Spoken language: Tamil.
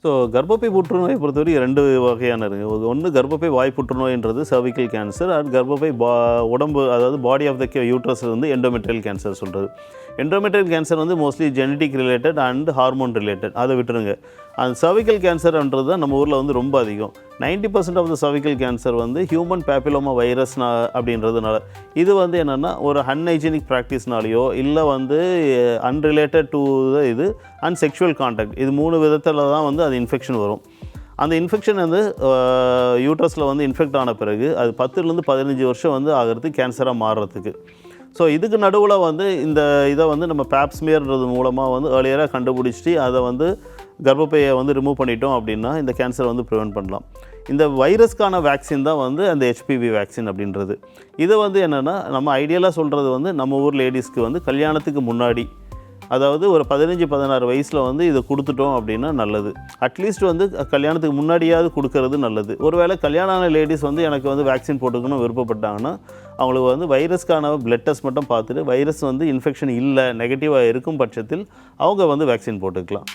ஸோ கர்ப்பப்பை புற்றுநோயை பொறுத்தவரை 2 வகையான இருக்குது. ஒன்று கர்ப்பப்பை வாய் புற்றுநோய்ன்றது சர்விக்கல் கேன்சர், அது கர்ப்பப்பை உடம்பு அதாவது பாடி ஆஃப் த யூட்ரஸ் வந்து எண்டோமெட்ரியல் கேன்சர் சொல்கிறது. எண்டோமெட்ரியல் கேன்சர் வந்து mostly genetic related and hormone related, அதை விட்டுருங்க. அந்த சர்விக்கல் கேன்சர்ன்றது தான் நம்ம ஊரில் வந்து ரொம்ப அதிகம். 90% ஆஃப் த சர்விக்கல் கேன்சர் வந்து ஹியூமன் பேப்பிலோமா வைரஸ் அப்படின்றதுனால. இது வந்து என்னென்னா ஒரு அன்ஹைஜீனிக் ப்ராக்டிஸ்னாலேயோ இல்லை வந்து அன்ரிலேட்டட் டு இது அண்ட் செக்ஷுவல் கான்டாக்ட், இது 3 விதத்தில் தான் வந்து அது இன்ஃபெக்ஷன் வரும். அந்த இன்ஃபெக்ஷன் வந்து யூட்ரஸில் வந்து இன்ஃபெக்ட் ஆன பிறகு அது 10லேருந்து 15 வருஷம் வந்து ஆகிறது கேன்சராக மாறுறதுக்கு. ஸோ இதுக்கு நடுவில் வந்து இந்த இதை வந்து நம்ம பேப்ஸ்மியர்ன்றது மூலமாக வந்து ஏர்லியராக கண்டுபிடிச்சிட்டு அதை வந்து கர்ப்பப்பையை வந்து ரிமூவ் பண்ணிட்டோம் அப்படின்னா இந்த கேன்சரை வந்து ப்ரிவென்ட் பண்ணலாம். இந்த வைரஸ்க்கான வேக்சின் தான் வந்து அந்த HPV வேக்சின் அப்படின்றது. இது வந்து என்னென்னா நம்ம ஐடியலாக சொல்கிறது வந்து நம்ம ஊர் லேடிஸ்க்கு வந்து கல்யாணத்துக்கு முன்னாடி, அதாவது ஒரு 15-16 வயசில் வந்து இதை கொடுத்துட்டோம் அப்படின்னா நல்லது. அட்லீஸ்ட் வந்து கல்யாணத்துக்கு முன்னாடியாவது கொடுக்கறது நல்லது. ஒருவேளை கல்யாணம் ஆன லேடிஸ் வந்து எனக்கு வந்து வேக்சின் போட்டுக்கணும் விருப்பப்பட்டாங்கன்னா அவங்களுக்கு வந்து வைரஸ்க்கான பிளட் டெஸ்ட் மட்டும் பார்த்துட்டு வைரஸ் வந்து இன்ஃபெக்ஷன் இல்லை நெகட்டிவாக இருக்கும் பட்சத்தில் அவங்க வந்து வேக்சின் போட்டுக்கலாம்.